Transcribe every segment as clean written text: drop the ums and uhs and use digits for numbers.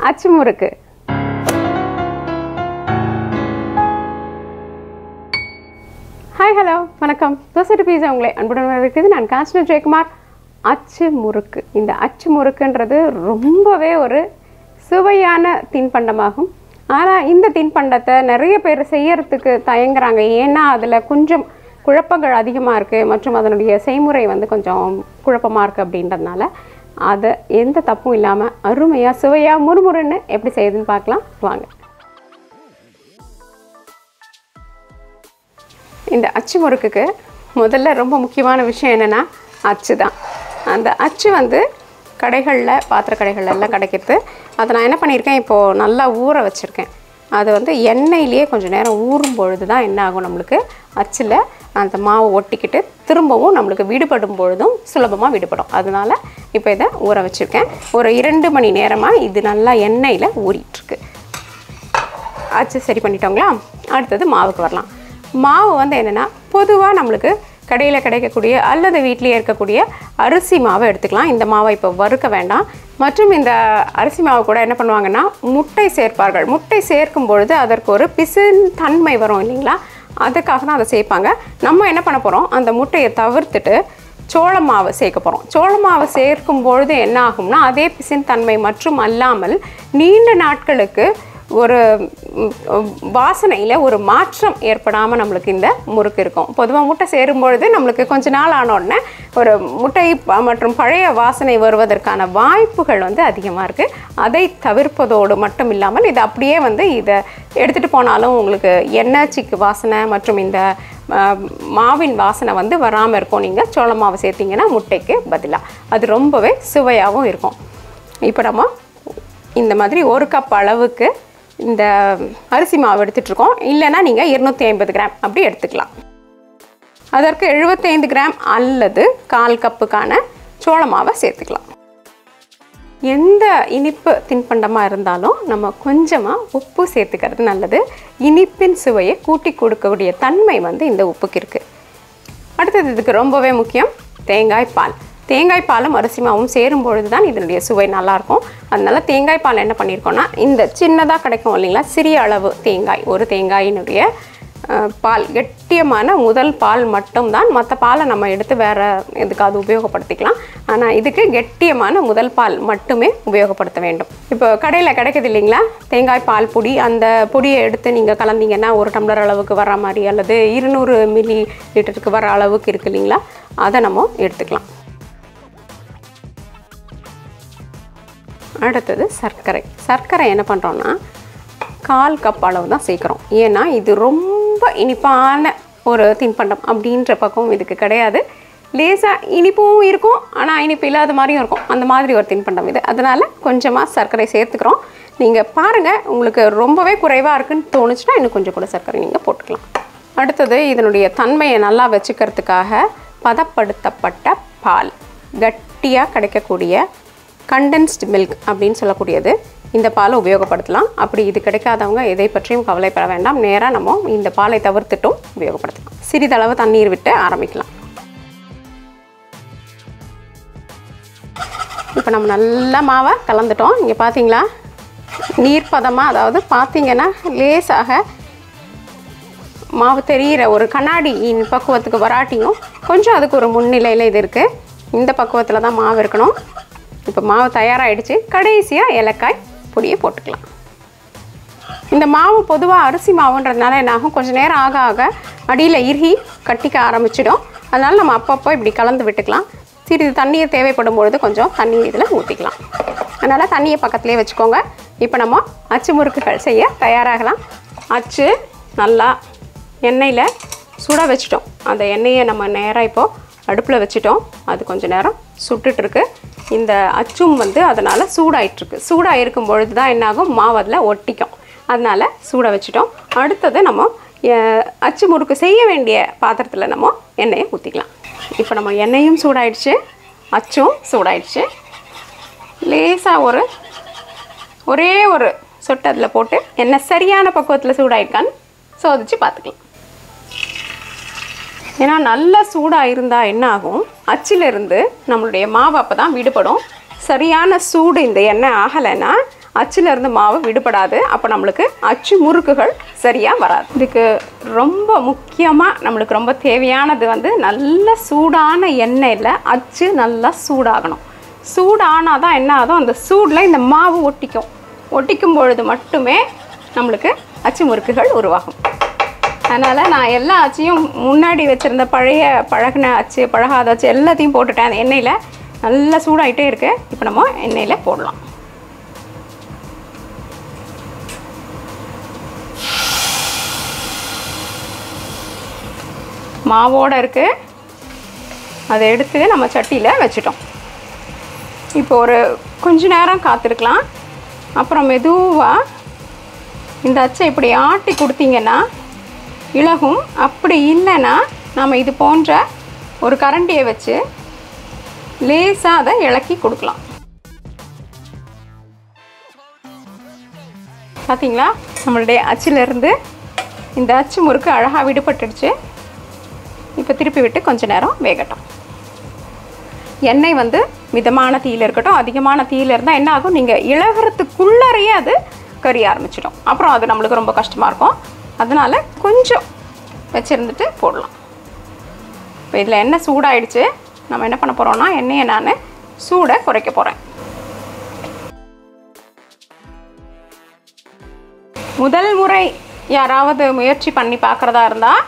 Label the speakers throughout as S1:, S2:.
S1: அச்சு முறுக்கு. Hi hello வணக்கம். தோசை பீஸா உங்களை அன்புடன் இருக்குது. நான் காஞ்சனா ஜெயக்குமார். அச்சு முறுக்கு. இந்த அச்சு முறுக்குன்றது ரொம்பவே ஒரு சுவையான தின்பண்டமாகும். ஆனால் இந்த தின்பண்டத்தை நிறைய பேர் செய்யறதுக்கு தயங்குறாங்க. ஏன்னா அதில் கொஞ்சம் குழப்பங்கள் அதிகமாக இருக்குது மற்றும் அதனுடைய செய்முறை வந்து கொஞ்சம் குழப்பமாக இருக்குது. அப்படின்றதுனால அதை எந்த தப்பும் இல்லாமல் அருமையாக சுவையாக முறுமுறுன்னு எப்படி செய்யுதுன்னு பார்க்கலாம் வாங்க. இந்த அச்சு முறுக்குக்கு முதல்ல ரொம்ப முக்கியமான விஷயம் என்னென்னா அச்சு தான். அந்த அச்சு வந்து கடைகளில் பாத்திர கடைகள் எல்லாம் கிடைக்கிறது. அதை நான் என்ன பண்ணியிருக்கேன், இப்போது நல்லா ஊற வச்சுருக்கேன். அது வந்து எண்ணெயிலேயே கொஞ்சம் நேரம் ஊறும் பொழுது தான் என்ன ஆகும், நம்மளுக்கு அச்சில் அந்த மாவு ஒட்டிக்கிட்டு திரும்பவும் நம்மளுக்கு விடுபடும் பொழுதும் சுலபமாக விடுபடும். அதனால் இப்போ இதை ஊற வச்சுருக்கேன். ஒரு 2 மணி நேரமாக இது நல்லா எண்ணெயில் ஊறிட்டுருக்கு. அச்சு சரி பண்ணிட்டோங்களா? அடுத்தது மாவுக்கு வரலாம். மாவு வந்து என்னென்னா, பொதுவாக நம்மளுக்கு கடையில் கிடைக்கக்கூடிய அல்லது வீட்டிலேயே இருக்கக்கூடிய அரிசி மாவை எடுத்துக்கலாம். இந்த மாவை இப்போ வறுக்க வேண்டாம். மற்றும் இந்த அரிசி மாவு கூட என்ன பண்ணுவாங்கன்னா, முட்டை சேர்ப்பார்கள். முட்டை சேர்க்கும் பொழுது அதற்கு ஒரு பிசின் தன்மை வரும் இல்லைங்களா, அதுக்காக தான் அதை சேர்ப்பாங்க. நம்ம என்ன பண்ண போகிறோம், அந்த முட்டையை தவிர்த்துட்டு சோள மாவு சேர்க்க போகிறோம். சோள மாவு சேர்க்கும் பொழுது என்ன ஆகும்னா, அதே பிசின் தன்மை மற்றும் அல்லாமல் நீண்ட நாட்களுக்கு ஒரு வாசனையில் ஒரு மாற்றம் ஏற்படாமல் நம்மளுக்கு இந்த முறுக்கு இருக்கும். பொதுவாக முட்டை சேரும்பொழுது நம்மளுக்கு கொஞ்ச நாள் ஆன உடனே ஒரு முட்டை மற்றும் பழைய வாசனை வருவதற்கான வாய்ப்புகள் வந்து அதிகமாக இருக்குது. அதை தவிர்ப்பதோடு மட்டும் இல்லாமல் இது அப்படியே வந்து இதை எடுத்துகிட்டு போனாலும் உங்களுக்கு எண்ணெய் சிக்கு வாசனை மற்றும் இந்த மாவின் வாசனை வந்து வராமல் இருக்கும். நீங்கள் சோள மாவு சேர்த்திங்கன்னா முட்டைக்கு பதிலாக அது ரொம்பவே சுவையாகவும் இருக்கும். இப்போ நம்ம இந்த மாதிரி 1 கப் அளவுக்கு இந்த அரிசி மாவு எடுத்துகிட்ருக்கோம். இல்லைன்னா நீங்கள் 250 கிராம் அப்படி எடுத்துக்கலாம். அதற்கு 75 கிராம் அல்லது 1/4 கப்புக்கான சோள மாவை சேர்த்துக்கலாம். எந்த இனிப்பு தின்பண்டமாக இருந்தாலும் நம்ம கொஞ்சமாக உப்பு சேர்த்துக்கிறது நல்லது. இனிப்பின் சுவையை கூட்டி கொடுக்கக்கூடிய தன்மை வந்து இந்த உப்புக்கு இருக்குது. அடுத்தது இதுக்கு ரொம்பவே முக்கியம் தேங்காய் பால். தேங்காய் பாலும் அரிசி மாவும் சேரும் பொழுது தான் இதனுடைய சுவை நல்லாயிருக்கும். அதனால் தேங்காய் பால் என்ன பண்ணியிருக்கோன்னா, இந்த சின்னதாக கிடைக்கும் இல்லைங்களா, சிறிய அளவு தேங்காய், ஒரு தேங்காயினுடைய பால், கெட்டியமான முதல் பால் மட்டும்தான். மற்ற பாலை நம்ம எடுத்து வேறு எதுக்காவது உபயோகப்படுத்திக்கலாம். ஆனால் இதுக்கு கெட்டியமான முதல் பால் மட்டுமே உபயோகப்படுத்த வேண்டும். இப்போ கடையில் கிடைக்குது இல்லைங்களா தேங்காய் பால் பொடி, அந்த பொடியை எடுத்து நீங்கள் கலந்தீங்கன்னா 1 டம்ளர் அளவுக்கு வர மாதிரி அல்லது 200 மில்லி லிட்டருக்கு வர அளவுக்கு இருக்குது இல்லைங்களா, அதை நம்ம எடுத்துக்கலாம். அடுத்தது சர்க்கரை. சர்க்கரை என்ன பண்ணுறோன்னா 1/4 கப் அளவு தான் சேர்க்குறோம். ஏன்னா இது ரொம்ப இனிப்பான ஒரு தின்பண்டம் அப்படின்ற பக்கம் இதுக்கு கிடையாது. லேசாக இனிப்பும் இருக்கும், ஆனால் இனிப்பு இல்லாத மாதிரியும் இருக்கும். அந்த மாதிரி ஒரு தின்பண்டம் இது. அதனால் கொஞ்சமாக சர்க்கரை சேர்த்துக்கிறோம். நீங்கள் பாருங்கள், உங்களுக்கு ரொம்பவே குறைவாக இருக்குன்னு தோணுச்சுன்னா இன்னும் கொஞ்சம் கூட சர்க்கரை நீங்கள் போட்டுக்கலாம். அடுத்தது இதனுடைய தன்மையை நல்லா வச்சுக்கிறதுக்காக பதப்படுத்தப்பட்ட பால், கட்டியாக கிடைக்கக்கூடிய கண்டென்ஸ்டு மில்க் அப்படின்னு சொல்லக்கூடியது, இந்த பாலை உபயோகப்படுத்தலாம். அப்படி இது கிடைக்காதவங்க எதை பற்றியும் கவலைப்பட வேண்டாம். நேராக நம்ம இந்த பாலை தவிர்த்துட்டும் உபயோகப்படுத்தலாம். சிறிதளவு தண்ணீர் விட்டு ஆரம்பிக்கலாம். இப்போ நம்ம நல்லா மாவை கலந்துட்டோம். இங்கே பார்த்தீங்களா, நீர்ப்பதமாக, அதாவது பார்த்தீங்கன்னா லேசாக மாவு தெரிகிற ஒரு கண்ணாடி பக்குவத்துக்கு வராட்டியும் கொஞ்சம் அதுக்கு ஒரு முன்னிலையில் இது இருக்குது. இந்த பக்குவத்தில் தான் மாவு இருக்கணும். இப்போ மாவு தயாராகிடுச்சு. கடைசியாக ஏலக்காய் பொடியை போட்டுக்கலாம். இந்த மாவு பொதுவாக அரிசி மாவுன்றதுனால என்னாகும், கொஞ்சம் நேரம் ஆக ஆக அடியில் இறுகி கட்டிக்க ஆரம்பிச்சிடும். அதனால் நம்ம அப்பப்போ இப்படி கலந்து விட்டுக்கலாம். சிறிது தண்ணீர் தேவைப்படும் பொழுது கொஞ்சம் தண்ணீர் இதில் ஊற்றிக்கலாம். அதனால் தண்ணியை பக்கத்துலேயே வச்சுக்கோங்க. இப்போ நம்ம அச்சு முறுக்குகள் செய்ய தயாராகலாம். அச்சு நல்லா எண்ணெயில் சுட வச்சிட்டோம். அந்த எண்ணெயை நம்ம நேராக இப்போது அடுப்பில் வச்சுட்டோம். அது கொஞ்சம் நேரம் சுட்டுட்ருக்கு. இந்த அச்சும் வந்து அதனால் சூடாயிட்ருக்கு. சூடாக இருக்கும் பொழுது தான் என்னாகும், மாவு அதில் ஒட்டிக்கும். அதனால் சூட வச்சுட்டோம். அடுத்தது நம்ம அச்சு முறுக்கு செய்ய வேண்டிய பாத்திரத்தில் நம்ம எண்ணெயை ஊற்றிக்கலாம். இப்போ நம்ம எண்ணெயும் சூடாயிடுச்சு, அச்சும் சூடாயிடுச்சு. லேசாக ஒரே ஒரு சொட்டு அதில் போட்டு எண்ணெய் சரியான பக்குவத்தில் சூடாயிருக்கான்னு சோதிச்சு பார்த்துக்கலாம். ஏன்னா நல்லா சூடாக இருந்தால் என்ன ஆகும், அச்சிலிருந்து நம்மளுடைய மாவு அப்போ தான் விடுபடும். சரியான சூடு இந்த எண்ணெய் ஆகலைன்னா அச்சிலிருந்து மாவு விடுபடாது. அப்போ நம்மளுக்கு அச்சு முறுக்குகள் சரியாக வராது. இதுக்கு ரொம்ப முக்கியமாக நம்மளுக்கு ரொம்ப தேவையானது வந்து நல்ல சூடான எண்ணெயில் அச்சு நல்லா சூடாகணும். சூடானால் தான் என்ன ஆகும், அந்த சூடில் இந்த மாவு ஒட்டிக்கும் பொழுது மட்டுமே நம்மளுக்கு அச்சு முறுக்குகள் உருவாகும். அதனால் நான் எல்லா அச்சையும் முன்னாடி வச்சுருந்த பழகின அச்சு, பழகாத அச்சு எல்லாத்தையும் போட்டுட்டேன். அந்த எண்ணெயில் நல்லா சூடாகிட்டே இருக்கு. இப்போ நம்ம எண்ணெயில் போடலாம். மாவோடு இருக்குது, அதை எடுத்து நம்ம சட்டியில் வச்சுட்டோம். இப்போ ஒரு கொஞ்ச நேரம் காத்திருக்கலாம். அப்புறம் மெதுவாக இந்த அச்சை இப்படி ஆட்டி கொடுத்தீங்கன்னா இலகும். அப்படி இல்லைன்னா நம்ம இது போன்ற ஒரு கரண்டியை வச்சு லேசாக அதை இளக்கி கொடுக்கலாம். பார்த்தீங்களா, நம்மளுடைய அச்சிலிருந்து இந்த அச்சு முறுக்கு அழகாக விடுபட்டுடுச்சு. இப்போ திருப்பி விட்டு கொஞ்ச நேரம் வேகட்டும். எண்ணெய் வந்து மிதமான தீயில் இருக்கட்டும். அதிகமான தீயில் இருந்தால் என்ன ஆகும், நீங்கள் இளகிறதுக்குள்ளறையே அது கரிய ஆரம்பிச்சிடும். அப்புறம் அது நம்மளுக்கு ரொம்ப கஷ்டமாக இருக்கும். அதனால் கொஞ்சம் வச்சுருந்துட்டு போடலாம். இப்போ இதில் எண்ணெய் சூடாயிடுச்சு. நம்ம என்ன பண்ண போகிறோம்னா, எண்ணெயை நான் சூடை குறைக்க போகிறேன். முதல் முறை யாராவது முயற்சி பண்ணி பார்க்குறதா இருந்தால்,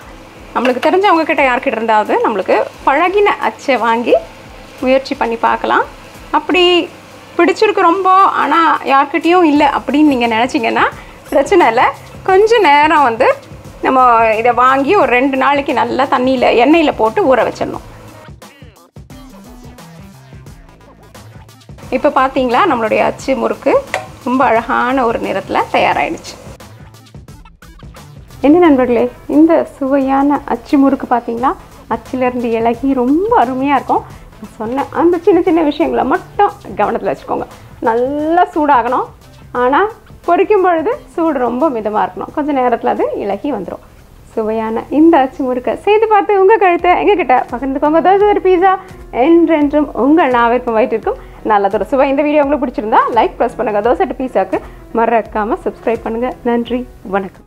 S1: நம்மளுக்கு தெரிஞ்சவங்கக்கிட்ட யார்கிட்ட இருந்தாவது நம்மளுக்கு பழகின அச்சை வாங்கி முயற்சி பண்ணி பார்க்கலாம். அப்படி பிடிச்சிருக்கு ரொம்ப, ஆனால் யார்கிட்டையும் இல்லை அப்படின்னு நீங்கள் நினச்சிங்கன்னா பிரச்சனை இல்லை. கொஞ்சம் நேரம் வந்து நம்ம இதை வாங்கி ஒரு 2 நாளைக்கு நல்லா எண்ணெயில் போட்டு ஊற வச்சிடணும். இப்போ பார்த்தீங்களா, நம்மளுடைய அச்சு முறுக்கு ரொம்ப அழகான ஒரு நிறத்தில் தயாராகிடுச்சு. என்ன நண்பர்களே, இந்த சுவையான அச்சு முறுக்கு பார்த்தீங்களா, அச்சிலிருந்து இலகி ரொம்ப அருமையாக இருக்கும். நான் சொன்ன அந்த சின்ன சின்ன விஷயங்களை மட்டும் கவனத்தில் வச்சுக்கோங்க. நல்லா சூடாகணும், ஆனால் பொரிக்கும் பொழுது சூடு ரொம்ப மிதமாக இருக்கணும். கொஞ்சம் நேரத்தில் அது இலகி வந்துடும். சுவையான இந்த அச்சு முறுக்கை செய்து பார்த்து உங்கள் கழுத்தை எங்ககிட்ட பகிர்ந்துக்கோங்க. தோசை பீஸா என்றென்றும் உங்கள் நாவிற்கும் வயிற்றிற்கும் நல்லதொரு சுவை. இந்த வீடியோ உங்களுக்கு பிடிச்சிருந்தா லைக் ப்ரெஸ் பண்ணுங்கள். தோசை பீஸாவுக்கு மறக்காமல் சப்ஸ்கிரைப் பண்ணுங்கள். நன்றி, வணக்கம்.